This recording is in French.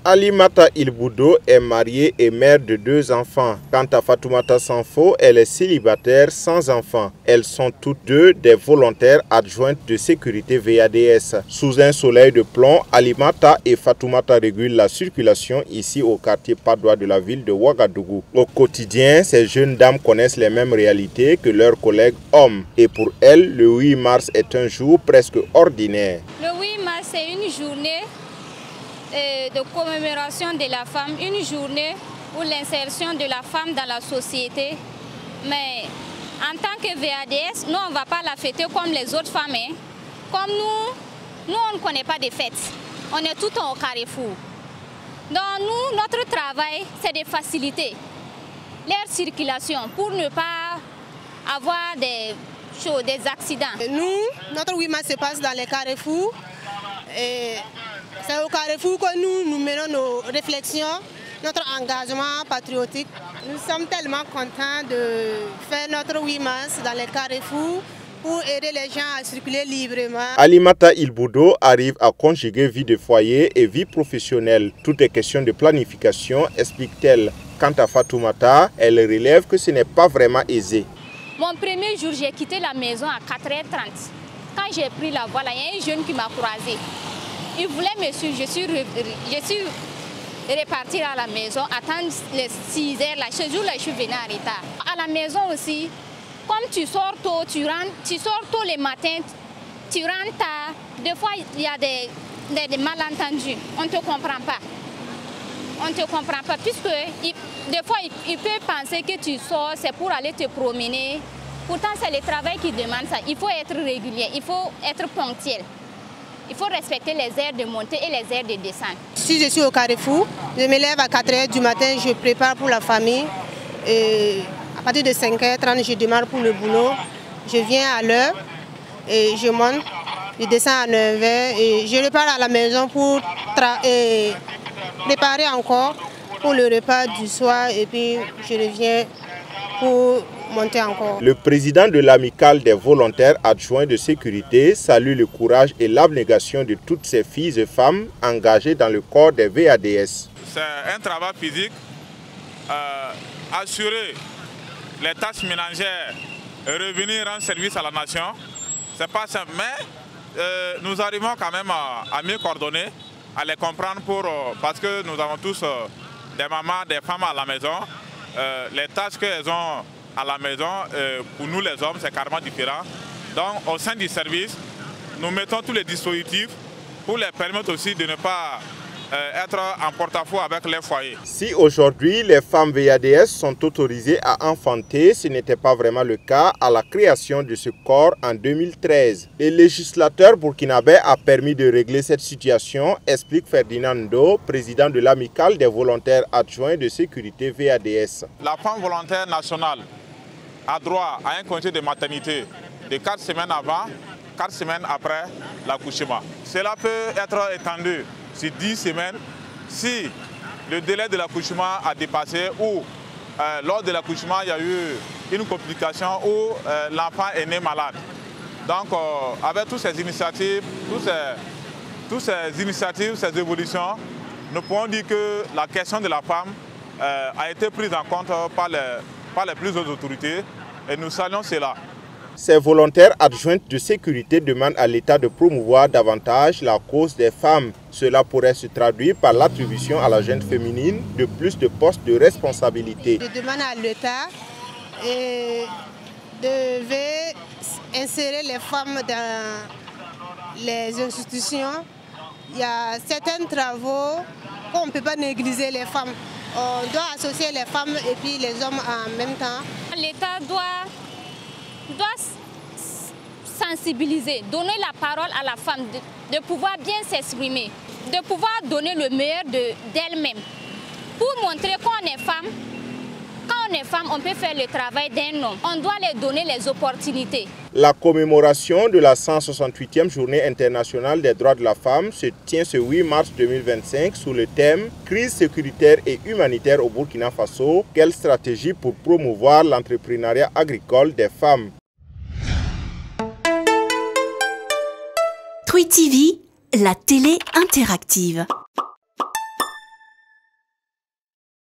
Alimata Ilboudo est mariée et mère de 2 enfants. Quant à Fatoumata Sanfo, elle est célibataire sans enfants. Elles sont toutes deux des volontaires adjointes de sécurité VADS. Sous un soleil de plomb, Alimata et Fatoumata régulent la circulation ici au quartier Padoua de la ville de Ouagadougou. Au quotidien, ces jeunes dames connaissent les mêmes réalités que leurs collègues hommes. Et pour elles, le 8 mars est un jour presque ordinaire. Le 8 mars, c'est une journée de commémoration de la femme, une journée pour l'insertion de la femme dans la société. Mais en tant que VADS, nous on ne va pas la fêter comme les autres femmes. Hein. Comme nous on ne connaît pas de fêtes. On est tout au carrefour. Donc nous, notre travail, c'est de faciliter leur circulation pour ne pas avoir des accidents. Nous, notre 8 mars se passe dans les carrefours. C'est au carrefour que nous menons nos réflexions, notre engagement patriotique. Nous sommes tellement contents de faire notre 8 mars dans les carrefours pour aider les gens à circuler librement. Alimata Ilboudo arrive à conjuguer vie de foyer et vie professionnelle. Tout est question de planification, explique-t-elle. Quant à Fatoumata, elle relève que ce n'est pas vraiment aisé. Mon premier jour, j'ai quitté la maison à 4h30. Quand j'ai pris la voie, il y a un jeune qui m'a croisé. Il voulait me suivre, je suis repartie à la maison, attendre les 6h. Ce jour-là, je suis venue en retard. À la maison aussi, comme tu sors tôt, tu sors tôt le matin, tu rentres tard. Des fois, il y a des malentendus. On ne te comprend pas. On ne te comprend pas, puisque des fois, il peut penser que tu sors, c'est pour aller te promener. Pourtant, c'est le travail qui demande ça. Il faut être régulier, il faut être ponctuel. Il faut respecter les heures de montée et les heures de descente. Si je suis au carrefour, je me lève à 4h du matin, je prépare pour la famille. Et à partir de 5h30, je démarre pour le boulot. Je viens à l'heure et je monte. Je descends à 9h et je repars à la maison pour préparer encore pour le repas du soir. Et puis je reviens pour monter encore. Le président de l'amicale des volontaires adjoints de sécurité salue le courage et l'abnégation de toutes ces filles et femmes engagées dans le corps des VADS. C'est un travail physique, assurer les tâches ménagères et revenir rendre service à la nation. C'est pas simple, mais nous arrivons quand même à mieux coordonner, à les comprendre parce que nous avons tous des mamans, des femmes à la maison. Les tâches qu'elles ont à la maison, pour nous les hommes, c'est carrément différent. Donc au sein du service, nous mettons tous les dispositifs pour les permettre aussi de ne pas être en porte-à-faux avec les foyers. Si aujourd'hui les femmes VADS sont autorisées à enfanter, ce n'était pas vraiment le cas à la création de ce corps en 2013. Le législateur burkinabé a permis de régler cette situation, explique Ferdinand Ndo, président de l'amicale des volontaires adjoints de sécurité VADS. La femme volontaire nationale a droit à un congé de maternité de 4 semaines avant, 4 semaines après l'accouchement. Cela peut être étendu sur 10 semaines si le délai de l'accouchement a dépassé ou lors de l'accouchement il y a eu une complication ou l'enfant est né malade. Donc avec toutes ces initiatives, ces évolutions, nous pouvons dire que la question de la femme a été prise en compte par les plus hautes autorités et nous saluons cela. Ces volontaires adjointes de sécurité demandent à l'État de promouvoir davantage la cause des femmes. Cela pourrait se traduire par l'attribution à la jeune féminine de plus de postes de responsabilité. Je demande à l'État de insérer les femmes dans les institutions. Il y a certains travaux qu'on ne peut pas négliger les femmes. On doit associer les femmes et puis les hommes en même temps. L'État doit sensibiliser, donner la parole à la femme, de pouvoir bien s'exprimer, de pouvoir donner le meilleur d'elle-même. Pour montrer qu'on est femme, quand on est femme, on peut faire le travail d'un homme. On doit leur donner les opportunités. La commémoration de la 168e journée internationale des droits de la femme se tient ce 8 mars 2025 sous le thème « Crise sécuritaire et humanitaire au Burkina Faso, quelle stratégie pour promouvoir l'entrepreneuriat agricole des femmes ?» Twi TV, la télé interactive.